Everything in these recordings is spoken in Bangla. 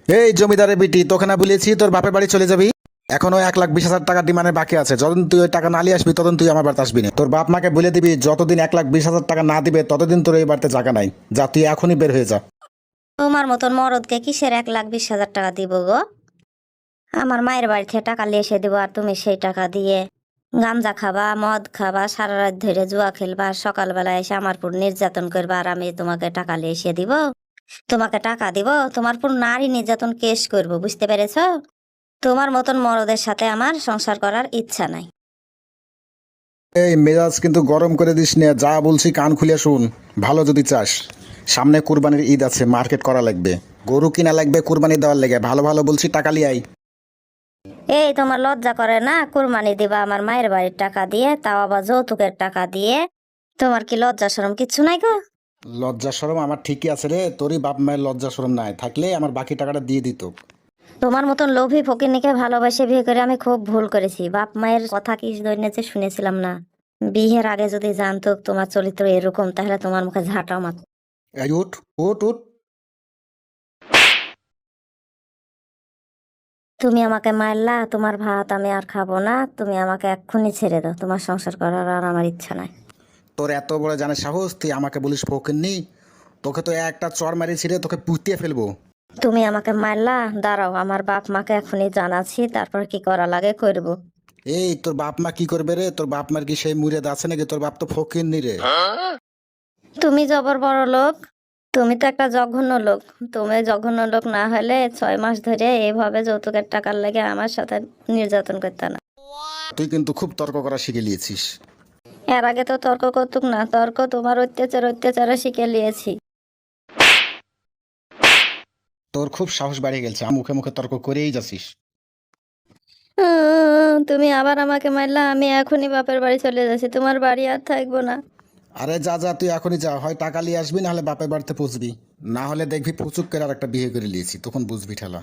এই জমিদারের বিটি, তোকে না বলেছি তোর বাপের বাড়ি চলে যাবি? এখনো 1,20,000 টাকা ডিমান্ডের বাকি আছে। যতদিন তুই ওই টাকা না নিয়ে আসবি ততদিন তুই আমার বাড়িতে আসবি না। তোর বাপ মাকে বলে দিবি যতদিন 1,20,000 টাকা না দিবে ততদিন তোর এই বাড়িতে জায়গা নাই। যা, তুই এখনই বের হয়ে যা। তোমার মতন মরদকে কিসের 1,20,000 টাকা দিব গো? আমার মায়ের বাড়ি থেকে টাকা নিয়ে এসে দিব, আর তুমি সেই টাকা দিয়ে গাঞ্জা খাবা, মদ খাবা, সারা রাত ধরে জুয়া খেলবা, আর সকালবেলা এসে আমার পুর নির্যাতন করবা, আর আমি তোমাকে টাকা নিয়ে এসে দিব? তোমাকে টাকা দিব, তোমার পুর নারী নির্যাতন কেস করব, বুঝতে পেরেছ? তোমার মতন মরদের সাথে আমার সংসার করার ইচ্ছা নাই। এই মেজাজ কিন্তু গরম করে দিস না, যা বলছি কান খুলে শুন। ভালো যদি চাস, সামনে কুরবানির ঈদ আছে, মার্কেট করা লাগবে, গরু কিনা লাগবে কুরবানি দেওয়ার লেগে। ভালো ভালো বলছি, টাকা লিয়ে আই। এই তোমার লজ্জা করে না কুরবানি দিবা আমার মায়ের বাড়ির টাকা দিয়ে, তাও আবার যৌতুকের টাকা দিয়ে? তোমার কি লজ্জা শরম কিচ্ছু নাই গো? লজ্জা শরম আমার ঠিকই আছে রে, তোরই বাপ মায়ের লজ্জা শরম নাই থাকলে আমার বাকি টাকাটা দিয়ে দিত। তোমার মতন লোভী ফকিন্নিকে ভালোবাসে বিয়ে করে আমি খুব ভুল করেছি। বাপ মায়ের কথা কি দৈন্যে শুনেছিলাম না। বিয়ের আগে যদি জানতো তোমার চরিত্র এরকম, তাহলে তোমার মুখে ঝাঁটাও মারত। এই উঠ উঠ উঠ। তুমি আমাকে মারলা, তোমার ভাত আমি আর খাবো না। তুমি আমাকে এক্ষুনি ছেড়ে দাও, তোমার সংসার করার আর আমার ইচ্ছা নাই। তোর এত বড় জানে সাহস, তুই আমাকে বলিস ফকিন্নি? তোকে তো একটা চড় মারিয়েছি রে, তোকে পুঁতিয়ে ফেলবো। তুমি আমাকে মারলা, দাঁড়াও আমার বাপ মাকে এখনই জানাচ্ছি, তারপর কি করা লাগে করব। এই তোর বাপ মা কি করবে রে? তোর বাপ মার কি সেই মুরেদ আছে নাকি? তোর বাপ তো ফকিন্নি রে। তুমি জবর বড় লোক, তুমি তো একটা জঘন্য লোক। তুমি জঘন্য লোক না হলে 6 মাস ধরে এইভাবে যৌতুকের টাকার লেগে আমার সাথে নির্যাতন করতে না। তুই কিন্তু খুব তর্ক করা শিখে নিয়েছিস। এর আগে তো তর্ক করতুক না, তর্ক তোমার অত্যাচারে শিখে নিয়েছি। তোর খুব সাহস বাড়িয়ে গেছে, মুখে মুখে তর্ক করেই যাচ্ছিস। তুমি আবার আমাকে মারলা, আমি এখনই বাপের বাড়ি চলে যাচ্ছি, তোমার বাড়ি আর থাকবো না। আরে যা যা, তুই এখনই যা, হয় টাকা নিয়ে আসবি না হলে বাপের বাড়িতে পৌঁছবি। না হলে দেখবি ফুচুক করে আর একটা বিয়ে করে নিয়েছি, তখন বুঝবি ঠেলা।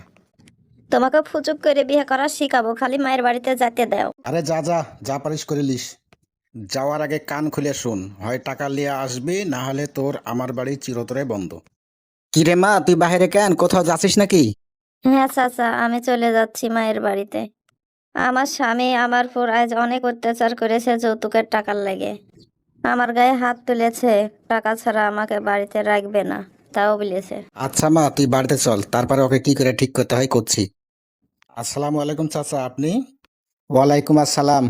তোমাকে ফুচুক করে বিয়ে করা শিখাবো, খালি মায়ের বাড়িতে যেতে দাও। আরে যা যা, যা পারিস করে লিস। যাওয়ার আগে কান খুলে শোন, হয় টাকা নিয়ে আসবি না হলে তোর আমার বাড়ি চিরতরে বন্ধ। কিরে মা, তুই বাইরে কেন, কোথাও যাচ্ছিস নাকি? হ্যাঁ চাচা, আমি চলে যাচ্ছি মায়ের বাড়িতে। আমার স্বামী আমার উপর আজ অনেক অত্যাচার করেছে যৌতুকের টাকার লেগে। আমার গায়ে হাত তুলেছে, টাকা ছাড়া আমাকে বাড়িতে রাখবে না, তাও বলেছে। আচ্ছা মা, তুই বাড়িতে চল, তারপরে ওকে কি করে ঠিক করতে হয় করছি। আসসালামু আলাইকুম চাচা, আপনি? ওয়ালাইকুম আসসালাম।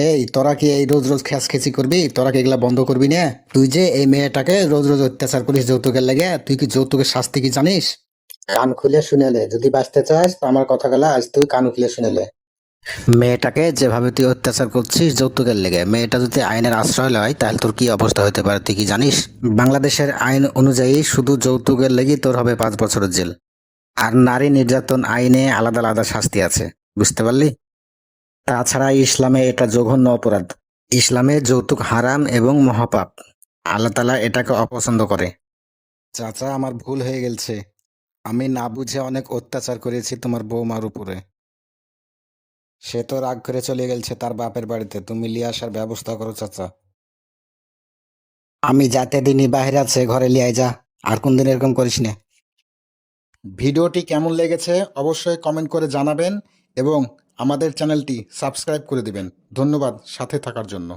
এই তোরা কি এই রোজ রোজ খেসি করবি? তোরা কি এগুলা বন্ধ করবি না? তুই যে এই মেয়েটাকে রোজ রোজ অত্যাচার করিস যৌতুকের লেগে, তুই কি যৌতুকের শাস্তি কি জানিস? কান খুলে শুনেলে, যদি বাঁচতে চাস তো আমার কথাগুলা আজ তুই কান খুলে শুনেলে। মেয়েটাকে যেভাবে তুই অত্যাচার করছিস যৌতুকের লেগে, মেয়েটা যদি আইনের আশ্রয় লয় তাহলে তোর কি অবস্থা হতে পারে তুই কি জানিস? বাংলাদেশের আইন অনুযায়ী শুধু যৌতুকের লেগে তোর হবে 5 বছরের জেল। আর নারী নির্যাতন আইনে আলাদা আলাদা শাস্তি আছে, বুঝতে পারলি? তাছাড়া ইসলামে এটা জঘন্য অপরাধ। ইসলামে যৌতুক হারাম এবং মহাপাপ। আল্লাহ তাআলা এটাকে অপছন্দ করে। চাচা, আমার ভুল হয়ে গেছে। আমি না বুঝে অনেক অত্যাচার করেছি তোমার বৌমার উপরে। সে তো রাগ করে চলে গেছে তার বাপের বাড়িতে, তুমি লিয়ে আসার ব্যবস্থা করো চাচা। আমি যাতে দিনই বাইরে আছে, ঘরে লিয়ে যা, আর কোনদিন এরকম করিস না। ভিডিওটি কেমন লেগেছে অবশ্যই কমেন্ট করে জানাবেন এবং আমাদের চ্যানেলটি সাবস্ক্রাইব করে দিবেন। ধন্যবাদ সাথে থাকার জন্য।